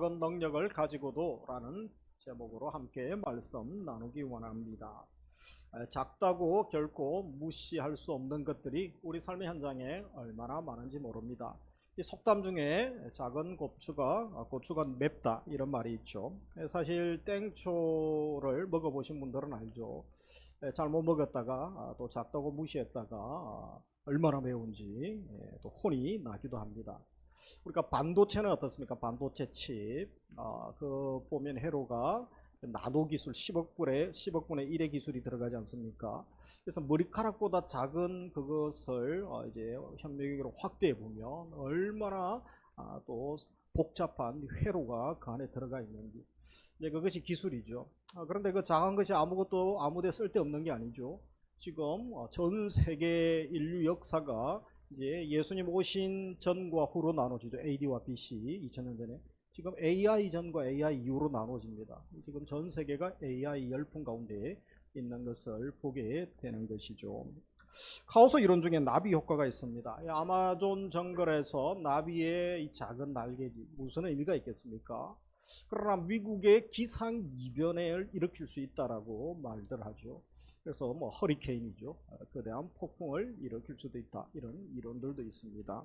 작은 능력을 가지고도라는 제목으로 함께 말씀 나누기 원합니다. 작다고 결코 무시할 수 없는 것들이 우리 삶의 현장에 얼마나 많은지 모릅니다. 이 속담 중에 작은 고추가 맵다 이런 말이 있죠. 사실 땡초를 먹어보신 분들은 알죠. 잘못 먹었다가 또 작다고 무시했다가 얼마나 매운지 또 혼이 나기도 합니다. 우리가 반도체는 어떻습니까? 반도체 칩, 그 보면 회로가 나노 기술 10억 분의 1의 기술이 들어가지 않습니까? 그래서 머리카락보다 작은 그것을 이제 현미경으로 확대해 보면 얼마나 또 복잡한 회로가 그 안에 들어가 있는지, 이제 그것이 기술이죠. 그런데 그 작은 것이 아무것도 아무데 쓸데없는 게 아니죠. 지금 전 세계 인류 역사가 이제 예수님 오신 전과 후로 나눠지죠. AD와 BC 2000년 전에. 지금 AI 전과 AI 이후로 나눠집니다. 지금 전 세계가 AI 열풍 가운데 있는 것을 보게 되는 것이죠. 카오스 이론 중에 나비 효과가 있습니다. 아마존 정글에서 나비의 이 작은 날개지 무슨 의미가 있겠습니까? 그러나 미국의 기상이변을 일으킬 수 있다라고 말들 하죠. 그래서 뭐 허리케인이죠. 거대한 폭풍을 일으킬 수도 있다. 이런 이론들도 있습니다.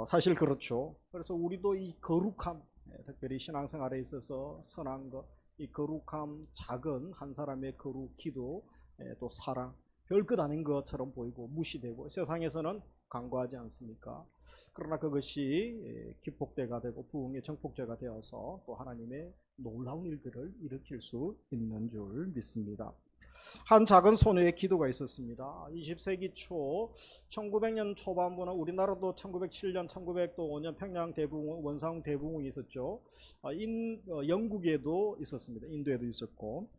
사실 그렇죠. 그래서 우리도 이 거룩함, 특별히 신앙생활에 있어서 선한 것, 이 거룩함, 작은 한 사람의 거룩, 기도, 또 사랑, 별것 아닌 것처럼 보이고 무시되고 세상에서는 간과하지 않습니까? 그러나 그것이 기폭대가 되고 부흥의 정폭제가 되어서 또 하나님의 놀라운 일들을 일으킬 수 있는 줄 믿습니다. 한 작은 소녀의 기도가 있었습니다. 20세기 초 1900년 초반부는 우리나라도 1907년 1905년 평양 대붕 원상 대붕이 있었죠. 영국에도 있었습니다. 인도에도 있었고.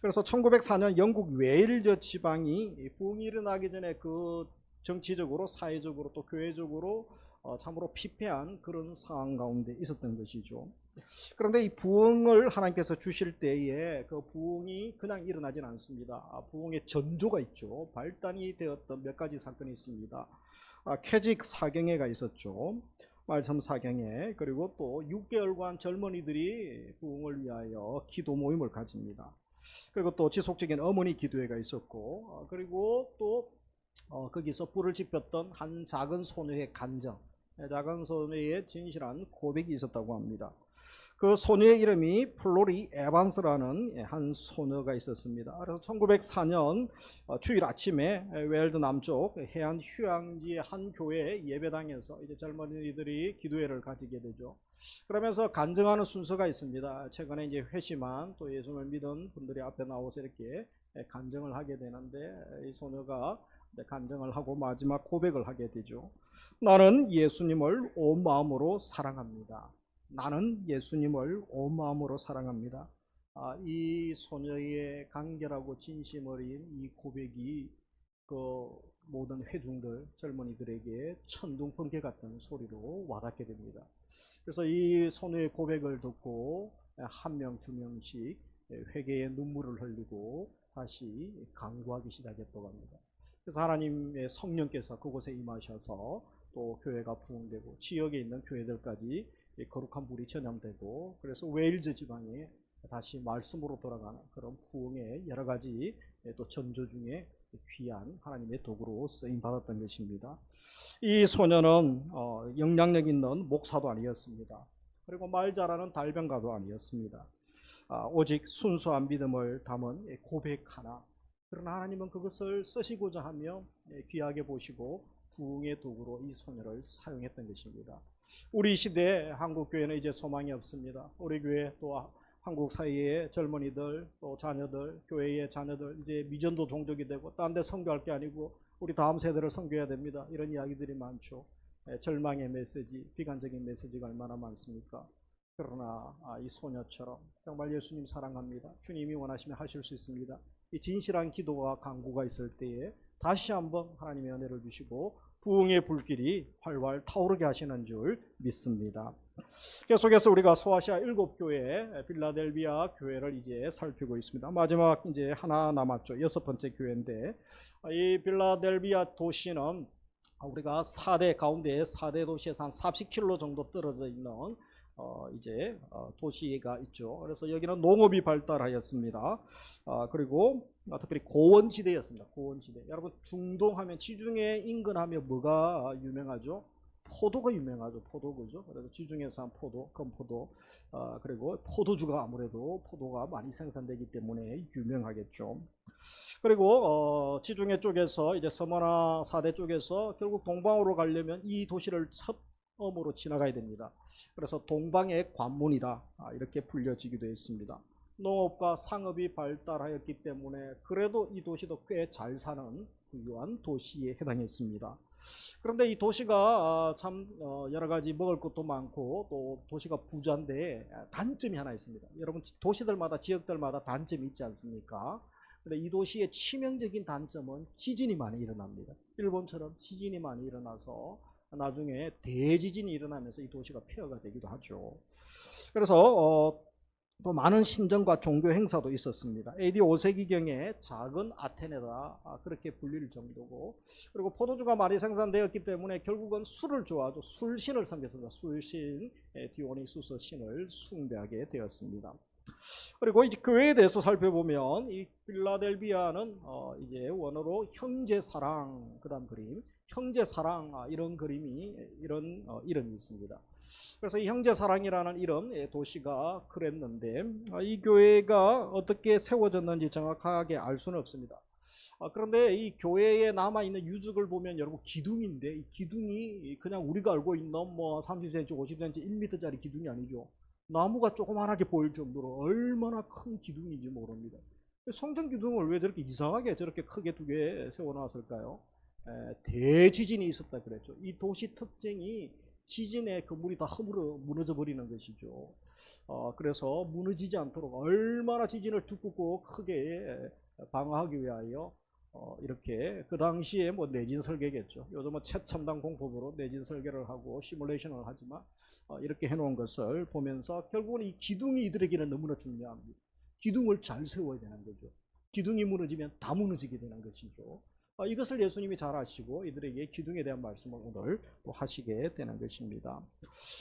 그래서 1904년 영국 웨일즈 지방이 부흥이 일어나기 전에 그 정치적으로 사회적으로 또 교회적으로 참으로 피폐한 그런 상황 가운데 있었던 것이죠. 그런데 이 부흥을 하나님께서 주실 때에 그 부흥이 그냥 일어나진 않습니다. 부흥의 전조가 있죠. 발단이 되었던 몇 가지 사건이 있습니다. 캐직 사경회가 있었죠. 말씀 사경회. 그리고 또 6개월간 젊은이들이 부흥을 위하여 기도 모임을 가집니다. 그리고 또 지속적인 어머니 기도회가 있었고, 그리고 또 거기서 불을 지폈던 한 작은 소녀의 간정, 작은 소녀의 진실한 고백이 있었다고 합니다. 그 소녀의 이름이 플로리 에반스라는 한 소녀가 있었습니다. 그래서 1904년 주일 아침에 웨일드 남쪽 해안 휴양지의 한 교회 예배당에서 이제 젊은이들이 기도회를 가지게 되죠. 그러면서 간증하는 순서가 있습니다. 최근에 이제 회심한 또 예수를 믿은 분들이 앞에 나와서 이렇게 간증을 하게 되는데, 이 소녀가 간증을 하고 마지막 고백을 하게 되죠. 나는 예수님을 온 마음으로 사랑합니다. 나는 예수님을 온 마음으로 사랑합니다. 이 소녀의 간결하고 진심 어린 이 고백이 그 모든 회중들, 젊은이들에게 천둥 번개 같은 소리로 와닿게 됩니다. 그래서 이 소녀의 고백을 듣고 한 명, 두 명씩 회개의 눈물을 흘리고 다시 간구하기 시작했다고 합니다. 그래서 하나님의 성령께서 그곳에 임하셔서 또 교회가 부흥되고 지역에 있는 교회들까지 거룩한 물이 전염되고, 그래서 웨일즈 지방에 다시 말씀으로 돌아가는 그런 부흥의 여러 가지 또 전조 중에 귀한 하나님의 도구로 쓰임 받았던 것입니다. 이 소녀는 영향력 있는 목사도 아니었습니다. 그리고 말 잘하는 달변가도 아니었습니다. 오직 순수한 믿음을 담은 고백 하나. 그러나 하나님은 그것을 쓰시고자 하며 귀하게 보시고 부흥의 도구로 이 소녀를 사용했던 것입니다. 우리 시대 한국 교회는 이제 소망이 없습니다. 우리 교회 또 한국 사이의 젊은이들 또 자녀들, 교회의 자녀들 이제 미전도 종족이 되고 딴 데 선교할 게 아니고 우리 다음 세대를 선교해야 됩니다. 이런 이야기들이 많죠. 절망의 메시지, 비관적인 메시지가 얼마나 많습니까? 그러나 이 소녀처럼 정말 예수님 사랑합니다. 주님이 원하시면 하실 수 있습니다. 이 진실한 기도와 간구가 있을 때에 다시 한번 하나님의 은혜를 주시고 부흥의 불길이 활활 타오르게 하시는 줄 믿습니다. 계속해서 우리가 소아시아 7교회 필라델비아 교회를 이제 살피고 있습니다. 마지막 이제 하나 남았죠. 6번째 교회인데, 이 필라델비아 도시는 우리가 4대 가운데 4대 도시에서 한 40km 정도 떨어져 있는 도시가 있죠. 그래서 여기는 농업이 발달하였습니다. 그리고 특별히 고원지대였습니다. 고원지대. 여러분 중동하면 지중해 인근하면 뭐가 유명하죠? 포도가 유명하죠. 포도 그죠? 그래서 지중해산 포도, 건포도, 그리고 포도주가 아무래도 포도가 많이 생산되기 때문에 유명하겠죠. 그리고 지중해 쪽에서 이제 서머나 사대 쪽에서 결국 동방으로 가려면 이 도시를 섬으로 지나가야 됩니다. 그래서 동방의 관문이다 이렇게 불려지기도 했습니다. 농업과 상업이 발달하였기 때문에 그래도 이 도시도 꽤 잘 사는 부유한 도시에 해당했습니다. 그런데 이 도시가 참 여러 가지 먹을 것도 많고 또 도시가 부자인데 단점이 하나 있습니다. 여러분 도시들마다 지역들마다 단점이 있지 않습니까? 근데 이 도시의 치명적인 단점은 지진이 많이 일어납니다. 일본처럼 지진이 많이 일어나서 나중에 대지진이 일어나면서 이 도시가 폐허가 되기도 하죠. 그래서 또 많은 신정과 종교 행사도 있었습니다. AD 5세기경에 작은 아테네다 그렇게 불릴 정도고, 그리고 포도주가 많이 생산되었기 때문에 결국은 술을 좋아하죠. 술신을 섬겼습니다. 술신 디오니수스 신을 숭배하게 되었습니다. 그리고 이제 교회에 대해서 살펴보면 이 필라델비아는 이제 원어로 형제사랑, 그다음 그림 형제사랑 이런 그림이 이런 이름이 있습니다. 그래서 이 형제사랑이라는 이름 도시가 그랬는데 이 교회가 어떻게 세워졌는지 정확하게 알 수는 없습니다. 그런데 이 교회에 남아있는 유적을 보면 여러분 기둥인데 이 기둥이 그냥 우리가 알고 있는 뭐 30cm, 50cm, 1m짜리 기둥이 아니죠. 나무가 조그만하게 보일 정도로 얼마나 큰 기둥인지 모릅니다. 성전 기둥을 왜 저렇게 이상하게 저렇게 크게 두 개 세워놨을까요? 대지진이 있었다 그랬죠. 이 도시 특징이 지진에 건물이 다 허물어 무너져 버리는 것이죠. 그래서 무너지지 않도록 얼마나 지진을 두껍고 크게 방어하기 위하여 이렇게 그 당시에 뭐 내진 설계겠죠. 요즘은 최첨단 공법으로 내진 설계를 하고 시뮬레이션을 하지만 이렇게 해놓은 것을 보면서 결국은 이 기둥이 이들에게는 너무나 중요합니다. 기둥을 잘 세워야 되는 거죠. 기둥이 무너지면 다 무너지게 되는 것이죠. 이것을 예수님이 잘 아시고 이들에게 기둥에 대한 말씀을 오늘 또 하시게 되는 것입니다.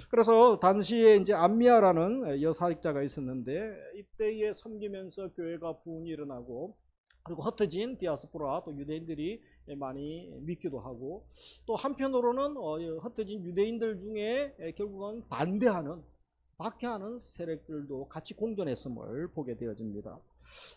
그래서 당시에 이제 암미아라는 여사직자가 있었는데 이때에 섬기면서 교회가 부흥이 일어나고 그리고 흩어진 디아스포라 또 유대인들이 많이 믿기도 하고 또 한편으로는 흩어진 유대인들 중에 결국은 반대하는 박해하는 세력들도 같이 공존했음을 보게 되어집니다.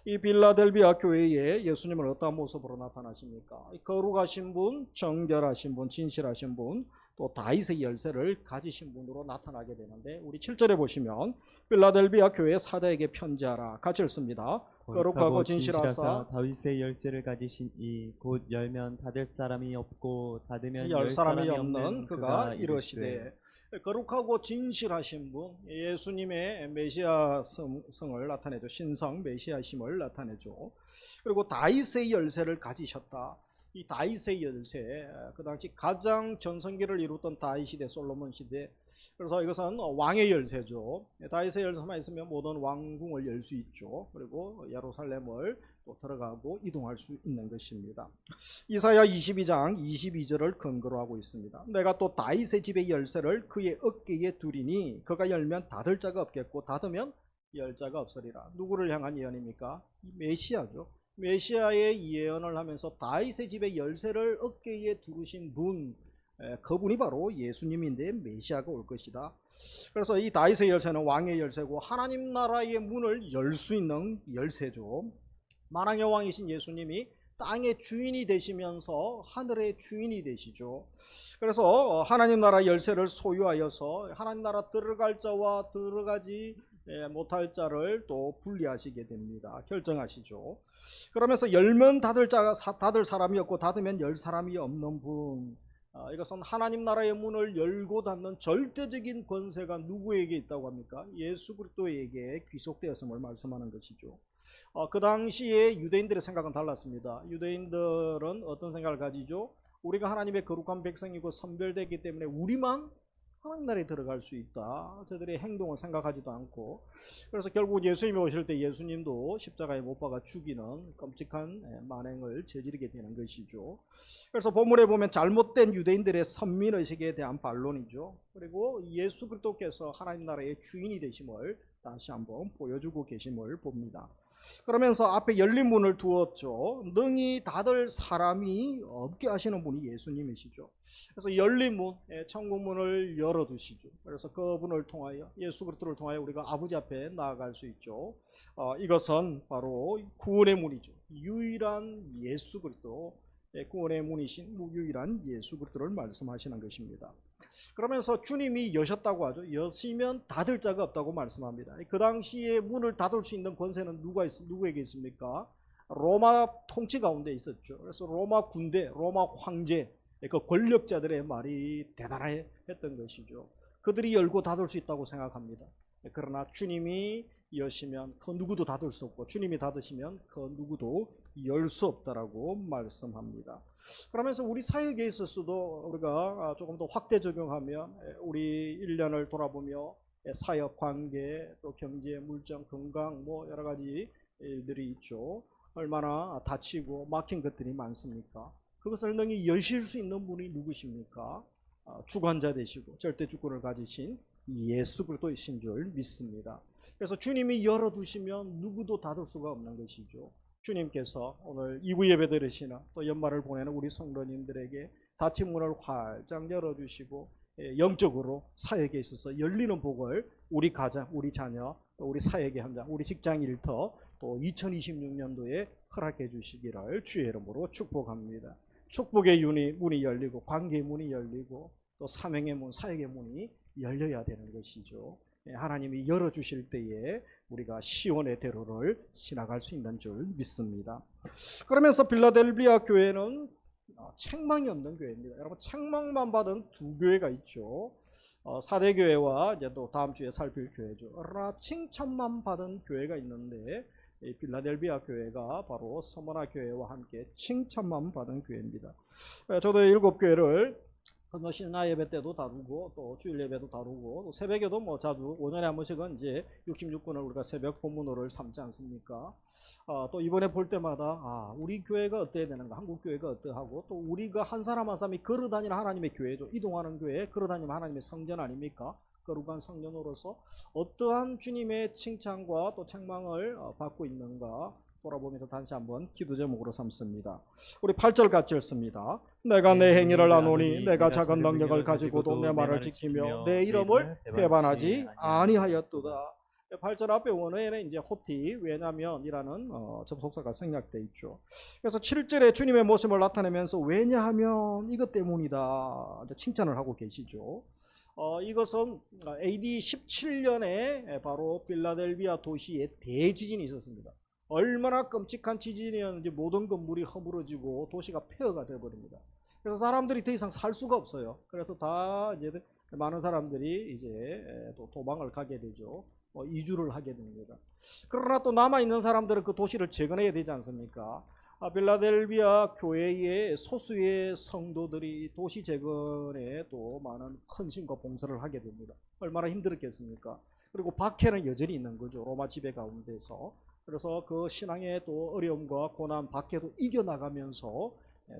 이 빌라델비아 교회에 예수님은 어떤 모습으로 나타나십니까? 거룩하신 분, 정결하신 분, 진실하신 분, 또 다윗의 열쇠를 가지신 분으로 나타나게 되는데 우리 7절에 보시면 빌라델비아 교회 사도에게 편지하라 같이 읽습니다. 거룩하고 진실하사 다윗의 열쇠를 가지신 이 곧 열면 닫을 사람이 없고 닫으면 열 사람이 없는 그가 이르시되 거룩하고 진실하신 분 예수님의 메시아 성을 나타내죠. 신성 메시아심을 나타내죠. 그리고 다윗의 열쇠를 가지셨다. 이 다윗의 열쇠 그 당시 가장 전성기를 이루었던 다윗 시대 솔로몬 시대 그래서 이것은 왕의 열쇠죠. 다윗의 열쇠만 있으면 모든 왕궁을 열 수 있죠. 그리고 예루살렘을 또 들어가고 이동할 수 있는 것입니다. 이사야 22장 22절을 근거로 하고 있습니다. 내가 또 다윗의 집의 열쇠를 그의 어깨에 두리니 그가 열면 닫을 자가 없겠고 닫으면 열 자가 없으리라. 누구를 향한 예언입니까? 메시아죠. 메시아의 예언을 하면서 다윗의 집의 열쇠를 어깨에 두르신 분 그분이 바로 예수님인데 메시아가 올 것이다. 그래서 이 다윗의 열쇠는 왕의 열쇠고 하나님 나라의 문을 열 수 있는 열쇠죠. 만왕의 왕이신 예수님이 땅의 주인이 되시면서 하늘의 주인이 되시죠. 그래서 하나님 나라 열쇠를 소유하여서 하나님 나라 들어갈 자와 들어가지 못할 자를 또 분리하시게 됩니다. 결정하시죠. 그러면서 열면 닫을 사람이 없고 닫으면 열 사람이 없는 분. 이것은 하나님 나라의 문을 열고 닫는 절대적인 권세가 누구에게 있다고 합니까? 예수 그리스도에게 귀속되었음을 말씀하는 것이죠. 그 당시에 유대인들의 생각은 달랐습니다. 유대인들은 어떤 생각을 가지죠? 우리가 하나님의 거룩한 백성이고 선별되기 때문에 우리만 하나님 나라에 들어갈 수 있다. 저들의 행동을 생각하지도 않고, 그래서 결국 예수님이 오실 때 예수님도 십자가에 못 박아 죽이는 끔찍한 만행을 저지르게 되는 것이죠. 그래서 본문에 보면 잘못된 유대인들의 선민의식에 대한 반론이죠. 그리고 예수 그리스도께서 하나님 나라의 주인이 되심을 다시 한번 보여주고 계심을 봅니다. 그러면서 앞에 열린 문을 두었죠. 능히 닫을 사람이 없게 하시는 분이 예수님이시죠. 그래서 열린 문, 천국 문을 열어두시죠. 그래서 그분을 통하여, 예수 그리스도를 통하여 우리가 아버지 앞에 나아갈 수 있죠. 이것은 바로 구원의 문이죠. 유일한 예수 그리스도, 구원의 문이신 유일한 예수 그리스도를 말씀하시는 것입니다. 그러면서 주님이 여셨다고 하죠. 여시면 닫을 자가 없다고 말씀합니다. 그 당시에 문을 닫을 수 있는 권세는 누구에게 있습니까? 로마 통치 가운데 있었죠. 그래서 로마 군대, 로마 황제, 그 권력자들의 말이 대단했던 것이죠. 그들이 열고 닫을 수 있다고 생각합니다. 그러나 주님이 여시면 그 누구도 닫을 수 없고, 주님이 닫으시면 그 누구도 열 수 없다라고 말씀합니다. 그러면서 우리 사역에 있어서도 우리가 조금 더 확대 적용하면, 우리 1년을 돌아보며 사역, 관계, 또 경제, 물정, 건강, 뭐 여러 가지 일들이 있죠. 얼마나 다치고 막힌 것들이 많습니까? 그것을 능히 여실 수 있는 분이 누구십니까? 주관자 되시고 절대 주권을 가지신 예수 그리스도이신 줄 믿습니다. 그래서 주님이 열어두시면 누구도 닫을 수가 없는 것이죠. 주님께서 오늘 2부 예배 드리시나 또 연말을 보내는 우리 성도님들에게 닫힌 문을 활짝 열어주시고, 영적으로 사역에 있어서 열리는 복을 우리 가정, 우리 자녀, 또 우리 사역의 현장, 우리 직장 일터, 또 2026년도에 허락해 주시기를 주의 이름으로 축복합니다. 축복의 문이 열리고, 관계의 문이 열리고, 또 사명의 문, 사역의 문이 열려야 되는 것이죠. 하나님이 열어주실 때에 우리가 시온의 대로를 지나갈 수 있는 줄 믿습니다. 그러면서 빌라델비아 교회는 책망이 없는 교회입니다. 여러분, 책망만 받은 두 교회가 있죠. 사대교회와 이제 또 다음 주에 살필 교회죠. 그러나 칭찬만 받은 교회가 있는데, 이 빌라델비아 교회가 바로 서머나 교회와 함께 칭찬만 받은 교회입니다. 저도 7교회를 신나 예배 때도 다루고, 또 주일 예배도 다루고, 또 새벽에도 뭐 자주 5년에 한 번씩은 이제 66분을 우리가 새벽 본문호를 삼지 않습니까? 또 이번에 볼 때마다 우리 교회가 어때야 되는가, 한국 교회가 어떠하고, 또 우리가 한 사람 한 사람이 걸어다니는 하나님의 교회죠. 이동하는 교회, 걸어다니는 하나님의 성전 아닙니까? 거룩한 성전으로서 어떠한 주님의 칭찬과 또 책망을 받고 있는가 돌아보면서 다시 한번 기도 제목으로 삼습니다. 우리 8절 같이 읽습니다. 내가 내 행위를 아노니 내가 작은 능력을 가지고도 내 말을 지키며 내 이름을 배반하지 아니하였도다. 8절 앞에 원어에는 이제 호티, 왜냐면이라는 접속사가 생략되어 있죠. 그래서 7절에 주님의 모습을 나타내면서 왜냐하면 이것 때문이다 칭찬을 하고 계시죠. 이것은 AD 17년에 바로 필라델비아 도시에 대지진이 있었습니다. 얼마나 끔찍한 지진이었는지 모든 건물이 허물어지고 도시가 폐허가 되어버립니다. 그래서 사람들이 더 이상 살 수가 없어요. 그래서 다 이제 많은 사람들이 이제 또 도망을 가게 되죠. 이주를 하게 됩니다. 그러나 또 남아있는 사람들은 그 도시를 재건해야 되지 않습니까? 필라델비아 교회의 소수의 성도들이 도시 재건에 또 많은 헌신과 봉사를 하게 됩니다. 얼마나 힘들었겠습니까? 그리고 박해는 여전히 있는 거죠. 로마 지배 가운데서. 그래서 그 신앙의 또 어려움과 고난, 박해도 이겨나가면서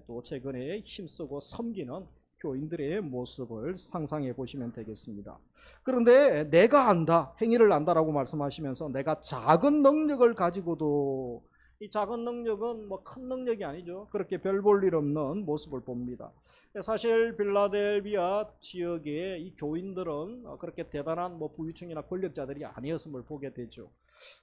또 재건에 힘쓰고 섬기는 교인들의 모습을 상상해 보시면 되겠습니다. 그런데 내가 안다, 행위를 안다라고 말씀하시면서 내가 작은 능력을 가지고도, 이 작은 능력은 뭐 큰 능력이 아니죠. 그렇게 별 볼 일 없는 모습을 봅니다. 사실 빌라델비아 지역의 이 교인들은 그렇게 대단한 뭐 부유층이나 권력자들이 아니었음을 보게 되죠.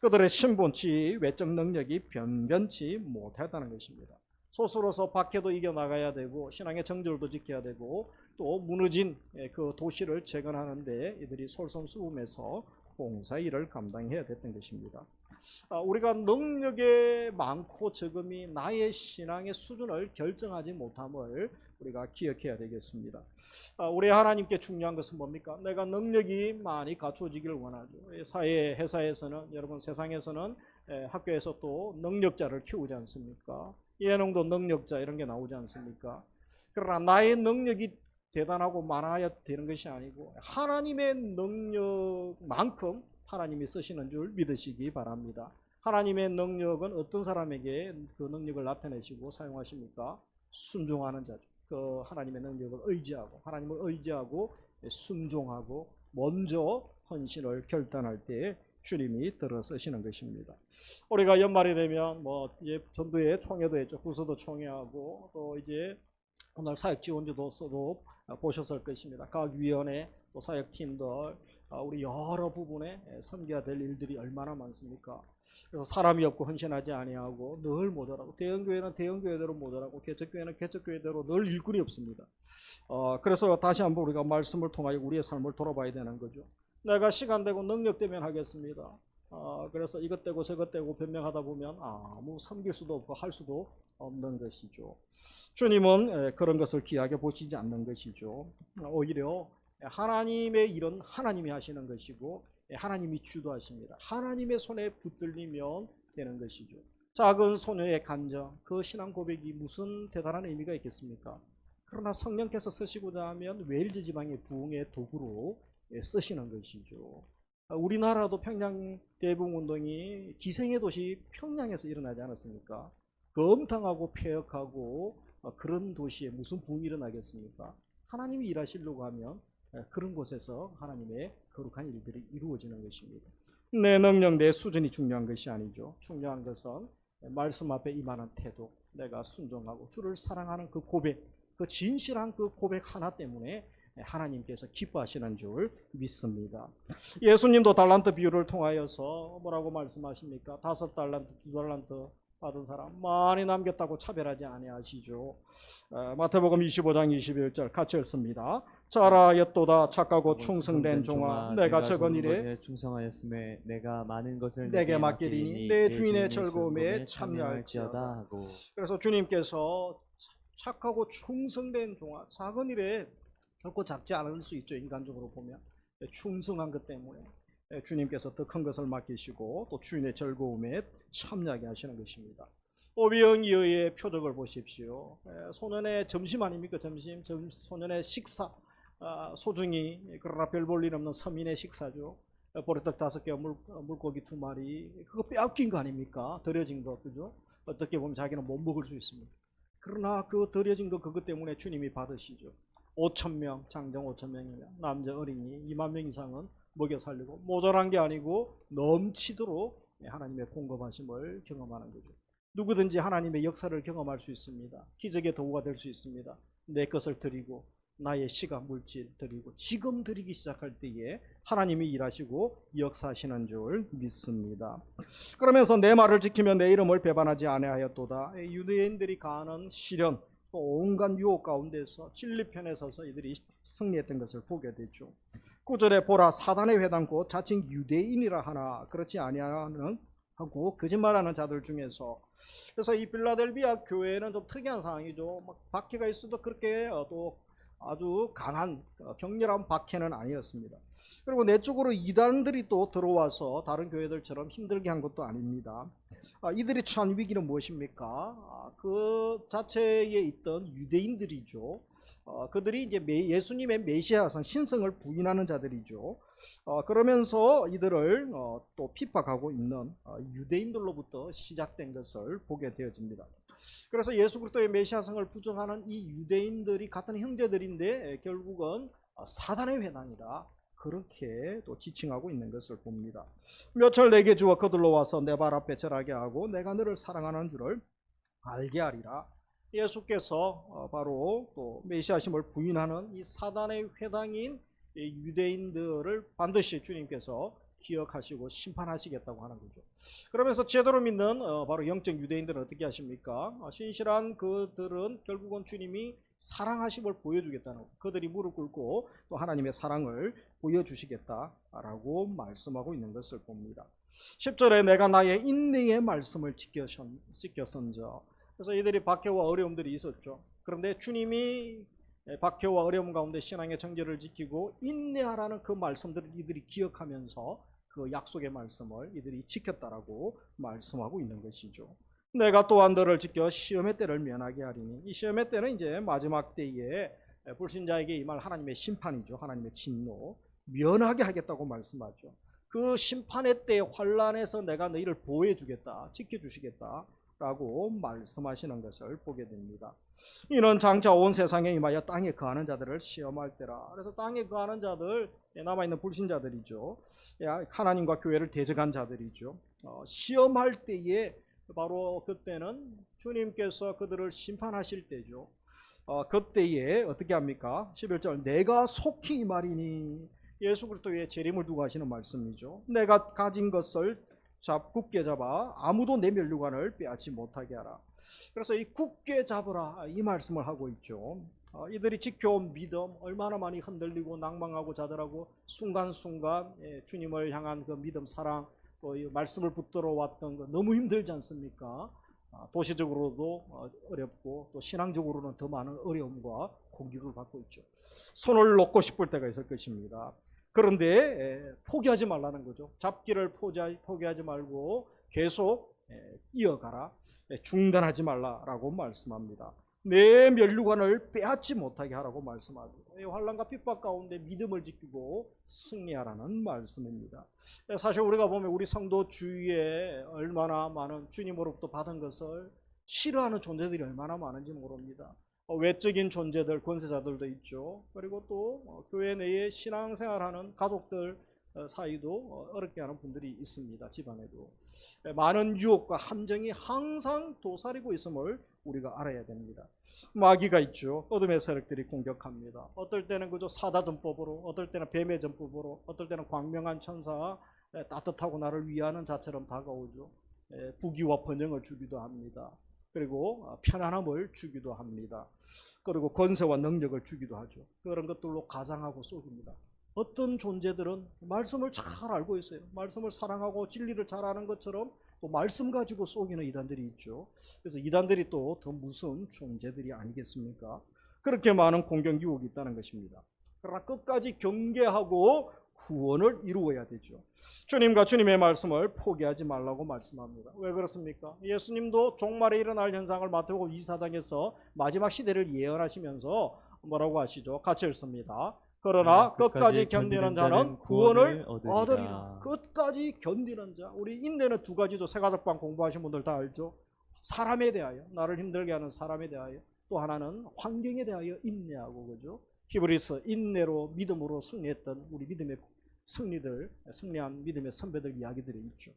그들의 신분치, 외적 능력이 변변치 못했다는 것입니다. 소수로서 박해도 이겨나가야 되고 신앙의 정절도 지켜야 되고 또 무너진 그 도시를 재건하는데 이들이 솔선수범해서 봉사 일을 감당해야 됐던 것입니다. 우리가 능력의 많고 적음이 나의 신앙의 수준을 결정하지 못함을 우리가 기억해야 되겠습니다. 우리 하나님께 중요한 것은 뭡니까? 내가 능력이 많이 갖춰지기를 원하죠. 사회, 회사에서는, 여러분 세상에서는 학교에서 또 능력자를 키우지 않습니까? 예능도 능력자 이런 게 나오지 않습니까? 그러나 나의 능력이 대단하고 많아야 되는 것이 아니고 하나님의 능력만큼 하나님이 쓰시는 줄 믿으시기 바랍니다. 하나님의 능력은 어떤 사람에게 그 능력을 나타내시고 사용하십니까? 순종하는 자죠. 그 하나님의 능력을 의지하고 하나님을 의지하고 순종하고 먼저 헌신을 결단할 때 주님이 들어서시는 것입니다. 우리가 연말이 되면 뭐 이제 전도회 총회도 했죠. 부서도 총회하고 또 이제 오늘 사역 지원주도 보셨을 것입니다. 각 위원회 또 사역팀들 우리 여러 부분에 섬겨야 될 일들이 얼마나 많습니까? 그래서 사람이 없고 헌신하지 아니하고 늘 모자라고 대형교회는 대형교회대로 모자라고 개척교회는 개척교회대로 늘 일꾼이 없습니다. 그래서 다시 한번 우리가 말씀을 통하여 우리의 삶을 돌아봐야 되는 거죠. 내가 시간 되고 능력 되면 하겠습니다. 그래서 이것 되고 저것 되고 변명하다 보면 아무 섬길 수도 없고 할 수도 없는 것이죠. 주님은 그런 것을 귀하게 보시지 않는 것이죠. 오히려 하나님의 일은 하나님이 하시는 것이고 하나님이 주도하십니다. 하나님의 손에 붙들리면 되는 것이죠. 작은 소녀의 간증, 그 신앙 고백이 무슨 대단한 의미가 있겠습니까? 그러나 성령께서 쓰시고자 하면 웨일즈 지방의 부흥의 도구로 쓰시는 것이죠. 우리나라도 평양 대붕운동이 기생의 도시 평양에서 일어나지 않았습니까? 검탕하고 폐역하고 그런 도시에 무슨 부흥이 일어나겠습니까? 하나님이 일하시려고 하면 그런 곳에서 하나님의 거룩한 일들이 이루어지는 것입니다. 내 능력, 내 수준이 중요한 것이 아니죠. 중요한 것은 말씀 앞에 임하는 태도, 내가 순종하고 주를 사랑하는 그 고백, 그 진실한 그 고백 하나 때문에 하나님께서 기뻐하시는 줄 믿습니다. 예수님도 달란트 비유를 통하여서 뭐라고 말씀하십니까? 5달란트, 2달란트 받은 사람 많이 남겼다고 차별하지 아니하시죠. 마태복음 25장 21절 같이 읽습니다. 잘하였도다 착하고 충성된 종아, 내가 적은 일에 충성하였음에 내가 많은 것을 내게 맡기리니 내 주인의 즐거움에 참여할지어다 하고. 그래서 주님께서 착하고 충성된 종아, 작은 일에 결코 작지 않을 수 있죠. 인간적으로 보면 충성한 것 때문에 주님께서 더 큰 것을 맡기시고 또 주인의 즐거움에 참여하게 하시는 것입니다. 오병이어의 표적을 보십시오. 소년의 점심 아닙니까? 점심, 소년의 식사, 소중히 그러나 별 볼 일 없는 서민의 식사죠. 보리떡 5개, 물고기 2마리, 그거 빼앗긴 거 아닙니까? 드려진 거, 그죠? 어떻게 보면 자기는 못 먹을 수 있습니다. 그러나 그 드려진 거 그것 때문에 주님이 받으시죠. 5,000명, 장정 5,000명이면 남자 어린이 2만 명 이상은 먹여 살리고 모자란 게 아니고 넘치도록 하나님의 공급하심을 경험하는 거죠. 누구든지 하나님의 역사를 경험할 수 있습니다. 기적의 도구가 될 수 있습니다. 내 것을 드리고 나의 시간, 물질 드리고 지금 드리기 시작할 때에 하나님이 일하시고 역사하시는 줄 믿습니다. 그러면서 내 말을 지키며 내 이름을 배반하지 아니하였도다. 유대인들이 가하는 시련, 또 온갖 유혹 가운데서 진리편에 서서 이들이 승리했던 것을 보게 되죠. 9절에 보라 사단의 회당 곧 자칭 유대인이라 하나 그렇지 아니하는 하고 거짓말하는 자들 중에서, 그래서 이 빌라델비아 교회는 좀 특이한 상황이죠. 막 박해가 있어도 그렇게 또 아주 강한 격렬한 박해는 아니었습니다. 그리고 내 쪽으로 이단들이 또 들어와서 다른 교회들처럼 힘들게 한 것도 아닙니다. 이들이 처한 위기는 무엇입니까? 그 자체에 있던 유대인들이죠. 그들이 이제 예수님의 메시아성 신성을 부인하는 자들이죠. 그러면서 이들을 또 핍박하고 있는 유대인들로부터 시작된 것을 보게 되어집니다. 그래서 예수 그리스도의 메시아성을 부정하는 이 유대인들이 같은 형제들인데 결국은 사단의 회당이다, 그렇게 또 지칭하고 있는 것을 봅니다. 몇철 내게 주어 거들러 와서 내 발 앞에 절하게 하고 내가 너를 사랑하는 줄을 알게 하리라. 예수께서 바로 또 메시아심을 부인하는 이 사단의 회당인 유대인들을 반드시 주님께서 기억하시고 심판하시겠다고 하는 거죠. 그러면서 제대로 믿는 바로 영적 유대인들은 어떻게 하십니까? 신실한 그들은 결국은 주님이 사랑하심을 보여주겠다는, 그들이 무릎 꿇고 또 하나님의 사랑을 보여주시겠다라고 말씀하고 있는 것을 봅니다. 10절에 내가 나의 인내의 말씀을 지켰은저. 그래서 이들이 박해와 어려움들이 있었죠. 그런데 주님이 박해와 어려움 가운데 신앙의 정절을 지키고 인내하라는 그 말씀들을 이들이 기억하면서 그 약속의 말씀을 이들이 지켰다라고 말씀하고 있는 것이죠. 내가 또한 너를 지켜 시험의 때를 면하게 하리니, 이 시험의 때는 이제 마지막 때에 불신자에게 임할 하나님의 심판이죠. 하나님의 진노. 면하게 하겠다고 말씀하죠. 그 심판의 때 환란에서 내가 너희를 보호해 주겠다, 지켜주시겠다 라고 말씀하시는 것을 보게 됩니다. 이는 장차 온 세상에 임하여 땅에 거하는 자들을 시험할 때라. 그래서 땅에 거하는 자들, 남아있는 불신자들이죠. 하나님과 교회를 대적한 자들이죠. 시험할 때에 바로 그때는 주님께서 그들을 심판하실 때죠. 그때에 어떻게 합니까? 11절 내가 속히 임하리니, 예수 그리스도의 재림을 두고 하시는 말씀이죠. 내가 가진 것을 굳게 잡아 아무도 내 면류관을 빼앗지 못하게 하라. 그래서 이 굳게 잡으라, 이 말씀을 하고 있죠. 이들이 지켜온 믿음, 얼마나 많이 흔들리고 낭망하고 좌절하고 순간순간 주님을 향한 그 믿음, 사랑, 또 이 말씀을 붙들어 왔던 거 너무 힘들지 않습니까? 도시적으로도 어렵고 또 신앙적으로는 더 많은 어려움과 공격을 받고 있죠. 손을 놓고 싶을 때가 있을 것입니다. 그런데 포기하지 말라는 거죠. 잡기를 포기하지 말고 계속 이어가라, 중단하지 말라라고 말씀합니다. 내 면류관을 빼앗지 못하게 하라고 말씀하죠. 환난과 핍박 가운데 믿음을 지키고 승리하라는 말씀입니다. 사실 우리가 보면 우리 성도 주위에 얼마나 많은 주님으로부터 받은 것을 싫어하는 존재들이 얼마나 많은지 모릅니다. 외적인 존재들, 권세자들도 있죠. 그리고 또 교회 내에 신앙생활하는 가족들 사이도 어렵게 하는 분들이 있습니다. 집안에도 많은 유혹과 함정이 항상 도사리고 있음을 우리가 알아야 됩니다. 마귀가 있죠. 어둠의 세력들이 공격합니다. 어떨 때는 그저 사자전법으로, 어떨 때는 뱀의 전법으로, 어떨 때는 광명한 천사, 따뜻하고 나를 위하는 자처럼 다가오죠. 부귀와 번영을 주기도 합니다. 그리고 편안함을 주기도 합니다. 그리고 권세와 능력을 주기도 하죠. 그런 것들로 가장하고 속입니다. 어떤 존재들은 말씀을 잘 알고 있어요. 말씀을 사랑하고 진리를 잘 아는 것처럼 또 말씀 가지고 속이는 이단들이 있죠. 그래서 이단들이 또 더 무서운 존재들이 아니겠습니까? 그렇게 많은 공격 유혹이 있다는 것입니다. 그러나 끝까지 경계하고 구원을 이루어야 되죠. 주님과 주님의 말씀을 포기하지 말라고 말씀합니다. 왜 그렇습니까? 예수님도 종말에 일어날 현상을 마태복음 24장에서 마지막 시대를 예언하시면서 뭐라고 하시죠? 같이 읽습니다. 그러나 끝까지 견디는 자는 구원을 얻으리라. 끝까지 견디는 자. 우리 인내는 두 가지죠. 세가족방 공부하신 분들 다 알죠. 사람에 대하여, 나를 힘들게 하는 사람에 대하여, 또 하나는 환경에 대하여 인내하고, 그죠? 히브리서 인내로 믿음으로 승리했던 우리 믿음의 승리한 믿음의 선배들 이야기들이 있죠.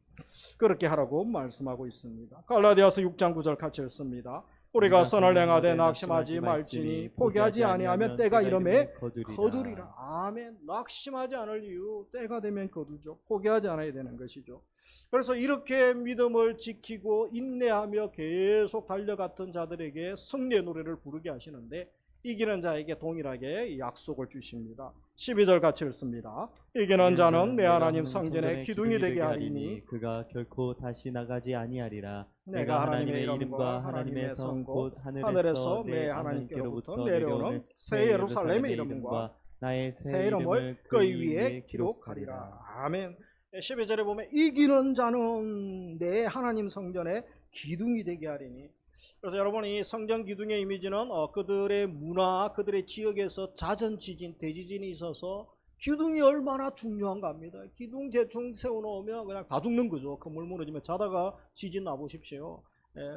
그렇게 하라고 말씀하고 있습니다. 갈라디아서 6장 9절 같이 읽습니다. 우리가 선을 행하되 낙심하지 말지니 포기하지 아니하면 때가 이름에 거두리라. 아멘. 낙심하지 않을 이유, 때가 되면 거두죠. 포기하지 않아야 되는 것이죠. 그래서 이렇게 믿음을 지키고 인내하며 계속 달려갔던 자들에게 승리의 노래를 부르게 하시는데, 이기는 자에게 동일하게 약속을 주십니다. 12절 같이 읽습니다. 이기는 자는 내 하나님 성전의 기둥이 되게 하리니 그가 결코 다시 나가지 아니하리라. 내가 하나님의 이름과 하나님의 성 곧 하늘에서 내 하나님께로부터 내려오는 새 예루살렘의 이름과 나의 새 이름을 그의 위에 기록하리라. 아멘. 12절에 보면 이기는 자는 내 하나님 성전의 기둥이 되게 하리니, 그래서 여러분, 이 성전 기둥의 이미지는 그들의 문화, 그들의 지역에서 잦은 지진, 대지진이 있어서 기둥이 얼마나 중요한가 합니다. 기둥 대충 세워놓으면 그냥 다 죽는 거죠. 건물 무너지면 자다가 지진 나보십시오.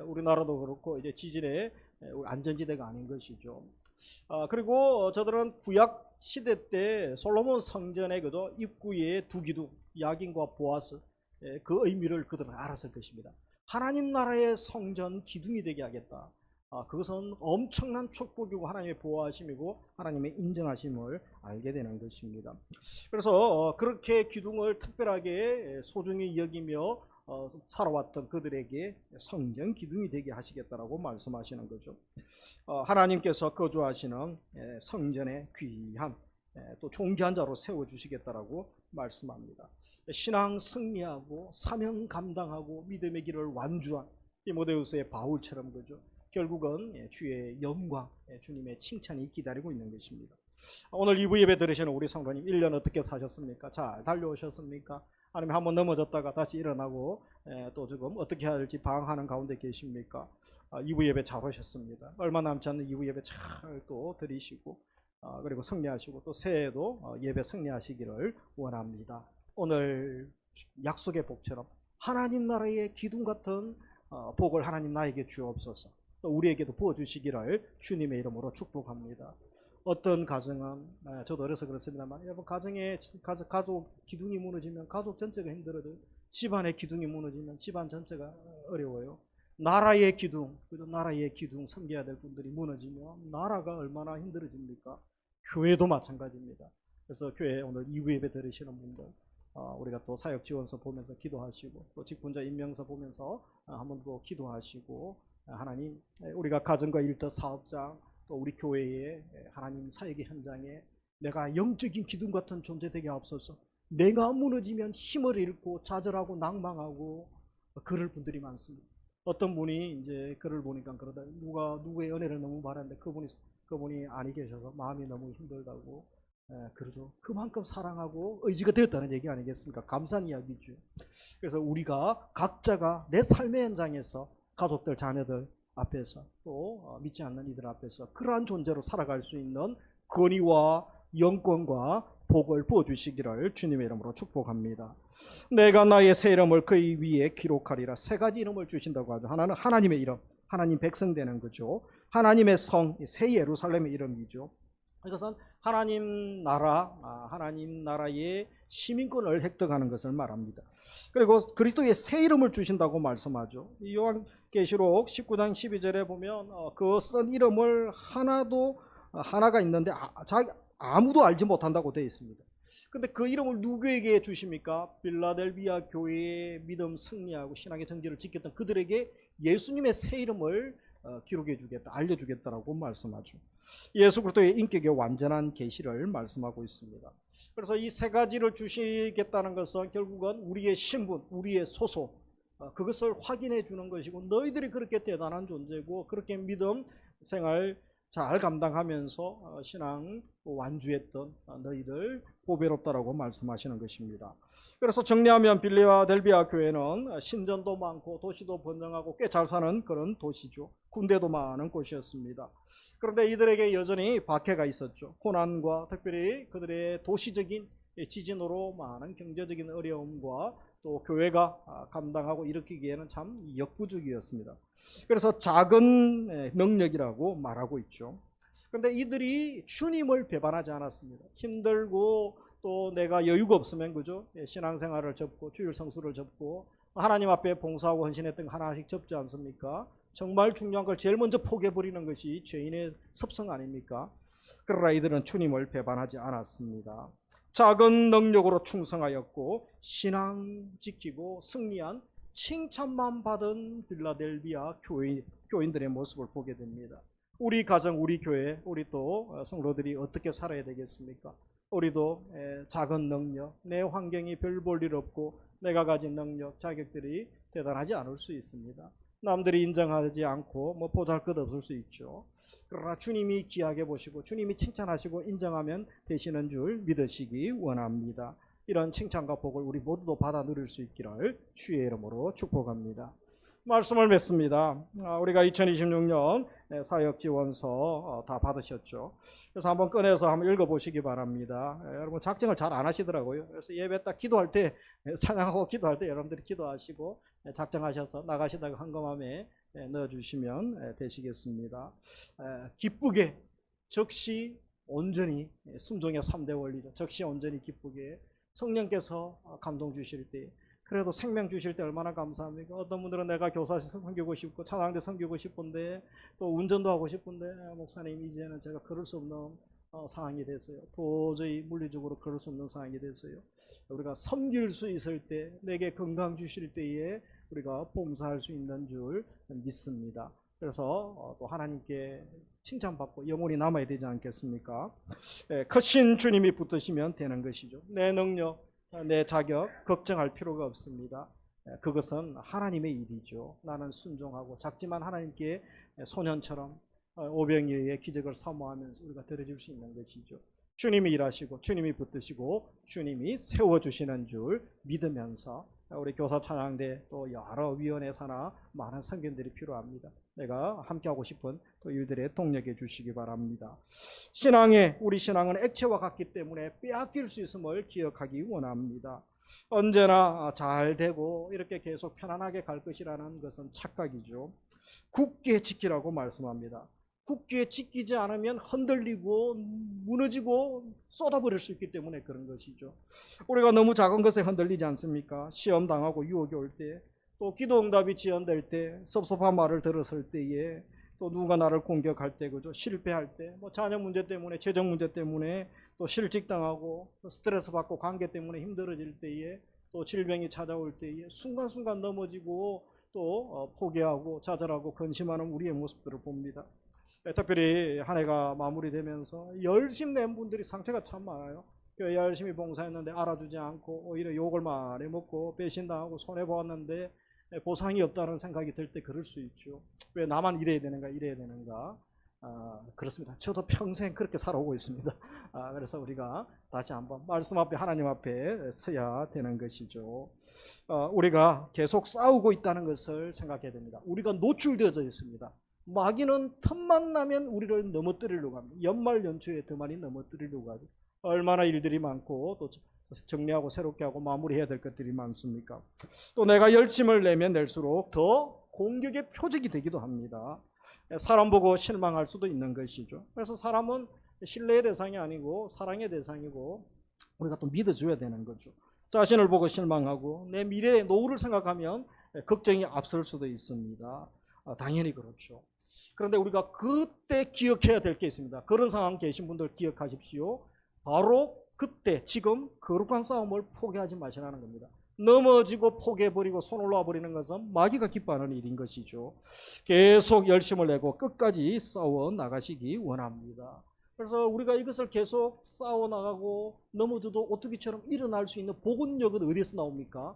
우리나라도 그렇고 이제 지진의 안전지대가 아닌 것이죠. 그리고 저들은 구약 시대 때 솔로몬 성전의 그죠 입구에 두 기둥, 야긴과 보아스, 그 의미를 그들은 알았을 것입니다. 하나님 나라의 성전 기둥이 되게 하겠다. 그것은 엄청난 축복이고 하나님의 보호하심이고 하나님의 인정하심을 알게 되는 것입니다. 그래서 그렇게 기둥을 특별하게 소중히 여기며 살아왔던 그들에게 성전 기둥이 되게 하시겠다라고 말씀하시는 거죠. 하나님께서 거주하시는 성전의 귀한 또 존귀한 자로 세워주시겠다라고 말씀합니다. 신앙 승리하고 사명 감당하고 믿음의 길을 완주한 디모데후서의 바울처럼, 그죠? 결국은 주의 영광, 주님의 칭찬이 기다리고 있는 것입니다. 오늘 2부 예배 들으시는 우리 성도님, 1년 어떻게 사셨습니까? 잘 달려오셨습니까? 아니면 한번 넘어졌다가 다시 일어나고 또 지금 어떻게 해야 할지 방황하는 가운데 계십니까? 2부 예배 잘 오셨습니다. 얼마 남지 않는 2부 예배 잘 또 드리시고, 그리고 승리하시고 또 새해에도 예배 승리하시기를 원합니다. 오늘 약속의 복처럼 하나님 나라의 기둥 같은 복을 하나님 나에게 주옵소서. 또 우리에게도 부어주시기를 주님의 이름으로 축복합니다. 어떤 가정은 저도 어려서 그렇습니다만 여러분 가족 기둥이 무너지면 가족 전체가 힘들어도 집안의 기둥이 무너지면 집안 전체가 어려워요. 나라의 기둥, 나라의 기둥 섬겨야 될 분들이 무너지면 나라가 얼마나 힘들어집니까? 교회도 마찬가지입니다. 그래서 교회 오늘 2부 예배 들으시는 분들 우리가 또 사역 지원서 보면서 기도하시고 또 직분자 임명서 보면서 한번 더 기도하시고 하나님 우리가 가정과 일터 사업장 또 우리 교회의 하나님 사역의 현장에 내가 영적인 기둥 같은 존재 되게 하옵소서. 내가 무너지면 힘을 잃고 좌절하고 낭망하고 그럴 분들이 많습니다. 어떤 분이 이제 글을 보니까 그러다 누구의 은혜를 너무 바랐는데 그분이 아니 계셔서 마음이 너무 힘들다고 그러죠. 그만큼 사랑하고 의지가 되었다는 얘기 아니겠습니까? 감사한 이야기죠. 그래서 우리가 각자가 내 삶의 현장에서 가족들, 자녀들 앞에서 또 믿지 않는 이들 앞에서 그러한 존재로 살아갈 수 있는 권위와 영권과 복을 부어주시기를 주님의 이름으로 축복합니다. 내가 나의 새 이름을 그의 위에 기록하리라. 세 가지 이름을 주신다고 하죠. 하나는 하나님의 이름, 하나님 백성 되는 거죠. 하나님의 성, 새 예루살렘의 이름이죠. 이것은 하나님 나라의 시민권을 획득하는 것을 말합니다. 그리고 그리스도의 새 이름을 주신다고 말씀하죠. 요한계시록 19장 12절에 보면 그 쓴 이름을 하나가 있는데 아무도 알지 못한다고 되어 있습니다. 근데 그 이름을 누구에게 주십니까? 빌라델비아 교회의 믿음 승리하고 신앙의 정지를 지켰던 그들에게 예수님의 새 이름을 기록해 주겠다, 알려주겠다라고 말씀하죠. 예수 그리스도의 인격의 완전한 계시를 말씀하고 있습니다. 그래서 이 세 가지를 주시겠다는 것은 결국은 우리의 신분, 우리의 소속, 그것을 확인해 주는 것이고 너희들이 그렇게 대단한 존재고 그렇게 믿음 생활 잘 감당하면서 신앙 완주했던 너희들 보배롭다라고 말씀하시는 것입니다. 그래서 정리하면 빌라델비아 교회는 신전도 많고 도시도 번영하고 꽤 잘 사는 그런 도시죠. 군대도 많은 곳이었습니다. 그런데 이들에게 여전히 박해가 있었죠. 고난과 특별히 그들의 도시적인 지진으로 많은 경제적인 어려움과 또 교회가 감당하고 일으키기에는 참 역부족이었습니다. 그래서 작은 능력이라고 말하고 있죠. 그런데 이들이 주님을 배반하지 않았습니다. 힘들고 또 내가 여유가 없으면 그죠? 신앙생활을 접고 주일 성수를 접고 하나님 앞에 봉사하고 헌신했던 거 하나씩 접지 않습니까? 정말 중요한 걸 제일 먼저 포기해버리는 것이 죄인의 습성 아닙니까? 그러나 이들은 주님을 배반하지 않았습니다. 작은 능력으로 충성하였고 신앙 지키고 승리한 칭찬만 받은 빌라델비아 교인들의 모습을 보게 됩니다. 우리 가정, 우리 교회, 우리 또 성도들이 어떻게 살아야 되겠습니까? 우리도 작은 능력, 내 환경이 별 볼 일 없고 내가 가진 능력, 자격들이 대단하지 않을 수 있습니다. 남들이 인정하지 않고 보잘것없을 수 있죠. 그러나 주님이 귀하게 보시고 주님이 칭찬하시고 인정하면 되시는 줄 믿으시기 원합니다. 이런 칭찬과 복을 우리 모두도 받아 누릴 수 있기를 주의 이름으로 축복합니다. 말씀을 맺습니다. 우리가 2026년 사역지원서 다 받으셨죠. 그래서 한번 꺼내서 한번 읽어보시기 바랍니다. 여러분 작정을 잘 안 하시더라고요. 그래서 예배 딱 기도할 때 찬양하고 기도할 때 여러분들이 기도하시고 작정하셔서 나가시다가 헌금함에 넣어주시면 되시겠습니다. 기쁘게 적시 온전히 순종의 3대 원리죠. 적시 온전히 기쁘게 성령께서 감동 주실 때 그래도 생명 주실 때 얼마나 감사합니까? 어떤 분들은 내가 교사시 섬기고 싶고 찬양대 섬기고 싶은데 또 운전도 하고 싶은데 목사님 이제는 제가 그럴 수 없는 상황이 됐어요. 도저히 물리적으로 그럴 수 없는 상황이 됐어요. 우리가 섬길 수 있을 때 내게 건강 주실 때에 우리가 봉사할 수 있는 줄 믿습니다. 그래서 또 하나님께 칭찬받고 영원히 남아야 되지 않겠습니까? 크신 주님이 붙드시면 되는 것이죠. 내 능력, 내 자격 걱정할 필요가 없습니다. 그것은 하나님의 일이죠. 나는 순종하고 작지만 하나님께 소년처럼 오병이어의 기적을 사모하면서 우리가 드려줄 수 있는 것이죠. 주님이 일하시고 주님이 붙드시고 주님이 세워주시는 줄 믿으면서 우리 교사 찬양대 또 여러 위원회 산하 많은 성견들이 필요합니다. 내가 함께하고 싶은 또 일들에 동력해 주시기 바랍니다. 우리 신앙은 액체와 같기 때문에 빼앗길 수 있음을 기억하기 원합니다. 언제나 잘 되고 이렇게 계속 편안하게 갈 것이라는 것은 착각이죠. 굳게 지키라고 말씀합니다. 굳게 지키지 않으면 흔들리고 무너지고 쏟아버릴 수 있기 때문에 그런 것이죠. 우리가 너무 작은 것에 흔들리지 않습니까? 시험 당하고 유혹이 올 때, 또 기도 응답이 지연될 때, 섭섭한 말을 들었을 때에, 또 누가 나를 공격할 때, 그죠? 실패할 때, 뭐 자녀 문제 때문에, 재정 문제 때문에, 또 실직 당하고, 스트레스 받고 관계 때문에 힘들어질 때에, 또 질병이 찾아올 때에 순간순간 넘어지고 또 포기하고 좌절하고 근심하는 우리의 모습들을 봅니다. 특별히 한 해가 마무리되면서 열심 낸 분들이 상처가 참 많아요. 열심히 봉사했는데 알아주지 않고 오히려 욕을 많이 먹고 배신당하고 손해보았는데 보상이 없다는 생각이 들 때 그럴 수 있죠. 왜 나만 이래야 되는가. 그렇습니다. 저도 평생 그렇게 살아오고 있습니다. 그래서 우리가 다시 한번 말씀 앞에 하나님 앞에 서야 되는 것이죠. 우리가 계속 싸우고 있다는 것을 생각해야 됩니다. 우리가 노출되어져 있습니다. 마귀는 틈만 나면 우리를 넘어뜨리려고 합니다. 연말 연초에 더 많이 넘어뜨리려고 하죠. 얼마나 일들이 많고 또 정리하고 새롭게 하고 마무리해야 될 것들이 많습니까? 또 내가 열심을 내면 낼수록 더 공격의 표적이 되기도 합니다. 사람 보고 실망할 수도 있는 것이죠. 그래서 사람은 신뢰의 대상이 아니고 사랑의 대상이고 우리가 또 믿어줘야 되는 거죠. 자신을 보고 실망하고 내 미래의 노후를 생각하면 걱정이 앞설 수도 있습니다. 당연히 그렇죠. 그런데 우리가 그때 기억해야 될 게 있습니다. 그런 상황 계신 분들 기억하십시오. 바로 그때 지금 거룩한 싸움을 포기하지 마시라는 겁니다. 넘어지고 포기해버리고 손 올라와버리는 것은 마귀가 기뻐하는 일인 것이죠. 계속 열심을 내고 끝까지 싸워 나가시기 원합니다. 그래서 우리가 이것을 계속 싸워 나가고 넘어져도 오뚜기처럼 일어날 수 있는 복원력은 어디서 나옵니까?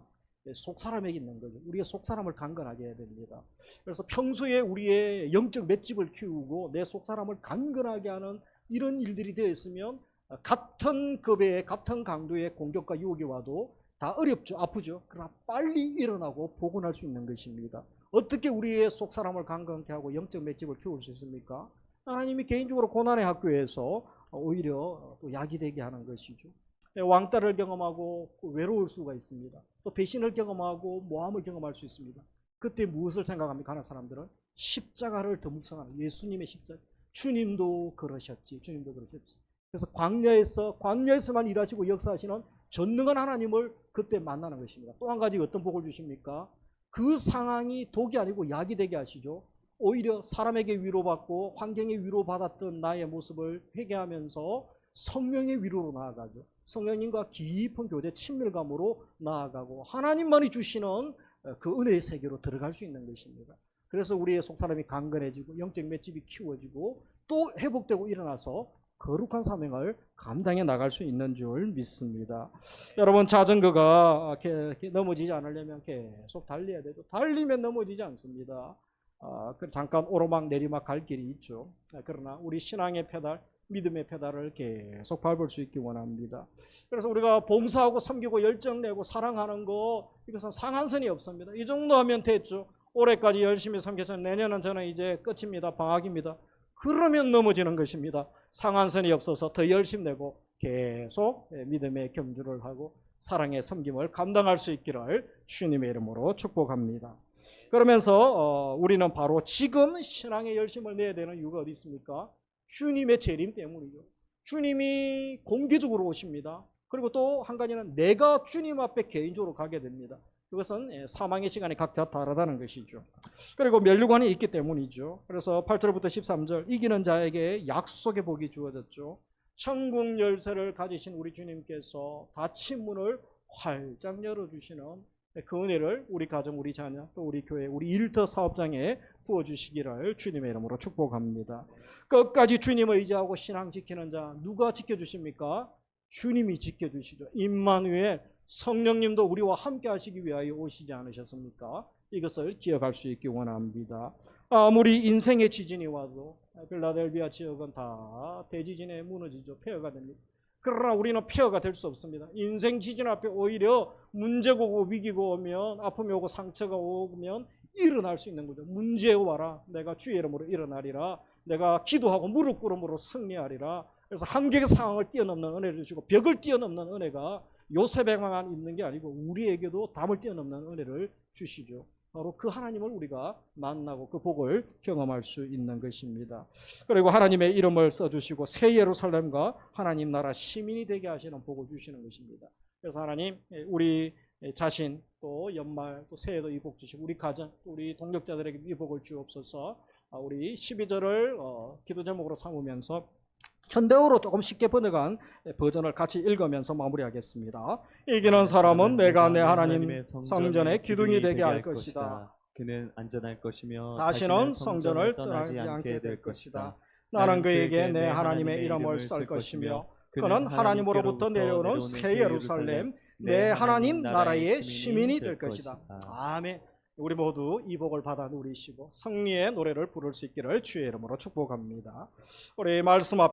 속사람에게 있는 거죠. 우리가 속사람을 강건하게 해야 됩니다. 그래서 평소에 우리의 영적 맷집을 키우고 내 속사람을 강건하게 하는 이런 일들이 되어 있으면 같은 급의 같은 강도의 공격과 유혹이 와도 다 어렵죠. 아프죠. 그러나 빨리 일어나고 복원할 수 있는 것입니다. 어떻게 우리의 속사람을 강건케 하고 영적 맷집을 키울 수 있습니까? 하나님이 개인적으로 고난의 학교에서 오히려 또 약이 되게 하는 것이죠. 왕따를 경험하고 외로울 수가 있습니다. 또 배신을 경험하고 모함을 경험할 수 있습니다. 그때 무엇을 생각합니까? 하는 사람들은 십자가를 더 묵상하는 예수님의 십자가. 주님도 그러셨지. 그래서 광야에서만 일하시고 역사하시는 전능한 하나님을 그때 만나는 것입니다. 또 한 가지 어떤 복을 주십니까? 그 상황이 독이 아니고 약이 되게 하시죠. 오히려 사람에게 위로받고 환경에 위로받았던 나의 모습을 회개하면서 성령의 위로로 나아가죠. 성령님과 깊은 교제 친밀감으로 나아가고 하나님만이 주시는 그 은혜의 세계로 들어갈 수 있는 것입니다. 그래서 우리의 속사람이 강건해지고 영적 맷집이 키워지고 또 회복되고 일어나서 거룩한 사명을 감당해 나갈 수 있는 줄 믿습니다. 여러분 자전거가 넘어지지 않으려면 계속 달려야 되죠. 달리면 넘어지지 않습니다. 잠깐 오르막 내리막 갈 길이 있죠. 그러나 우리 신앙의 페달, 믿음의 페달을 계속 밟을 수 있기 원합니다. 그래서 우리가 봉사하고 섬기고 열정내고 사랑하는 거 이것은 상한선이 없습니다. 이 정도 하면 됐죠. 올해까지 열심히 섬겨서 내년은 저는 이제 끝입니다. 방학입니다. 그러면 넘어지는 것입니다. 상한선이 없어서 더 열심히 내고 계속 믿음의 경주를 하고 사랑의 섬김을 감당할 수 있기를 주님의 이름으로 축복합니다. 그러면서 우리는 바로 지금 신앙의 열심을 내야 되는 이유가 어디 있습니까? 주님의 재림 때문이죠. 주님이 공개적으로 오십니다. 그리고 또 한 가지는 내가 주님 앞에 개인적으로 가게 됩니다. 그것은 사망의 시간이 각자 다르다는 것이죠. 그리고 면류관이 있기 때문이죠. 그래서 8절부터 13절 이기는 자에게 약속의 복이 주어졌죠. 천국 열쇠를 가지신 우리 주님께서 닫힌 문을 활짝 열어주시는 그 은혜를 우리 가정, 우리 자녀, 또 우리 교회, 우리 일터 사업장에 부어주시기를 주님의 이름으로 축복합니다. 끝까지 주님을 의지하고 신앙 지키는 자 누가 지켜주십니까? 주님이 지켜주시죠. 임마누엘 성령님도 우리와 함께 하시기 위하여 오시지 않으셨습니까? 이것을 기억할 수 있기 원합니다. 아무리 인생의 지진이 와도 필라델비아 지역은 다 대지진에 무너지죠. 폐허가 됩니다. 그러나 우리는 폐허가 될 수 없습니다. 인생 지진 앞에 오히려 문제가 오고 위기가 오면, 아픔이 오고 상처가 오면 일어날 수 있는 거죠. 문제 와라, 내가 주의 이름으로 일어나리라. 내가 기도하고 무릎 꿇음으로 승리하리라. 그래서 한계의 상황을 뛰어넘는 은혜를 주시고, 벽을 뛰어넘는 은혜가 요셉에만 있는 게 아니고 우리에게도 담을 뛰어넘는 은혜를 주시죠. 바로 그 하나님을 우리가 만나고 그 복을 경험할 수 있는 것입니다. 그리고 하나님의 이름을 써주시고 새 예루살렘과 하나님 나라 시민이 되게 하시는 복을 주시는 것입니다. 그래서 하나님, 우리 자신, 또 연말, 또 새해도 이 복 주시고, 우리 가정, 우리 동력자들에게 이 복을 주옵소서. 우리 12절을 기도 제목으로 삼으면서 현대어로 조금 쉽게 번역한 버전을 같이 읽으면서 마무리하겠습니다. 이기는 사람은 내가 내 하나님 성전의 기둥이 되게 할 것이다. 그는 안전할 것이며 다시는 성전을 떠나지 않게 될 것이다. 나는 그에게 내 하나님의 이름을 쓸 것이며 그는 하나님으로부터 내려오는 새 예루살렘, 내 하나님 나라의 시민이 될 것이다. 아멘. 우리 모두 이 복을 받아 누리시고 승리의 노래를 부를 수 있기를 주의 이름으로 축복합니다. 우리 말씀 앞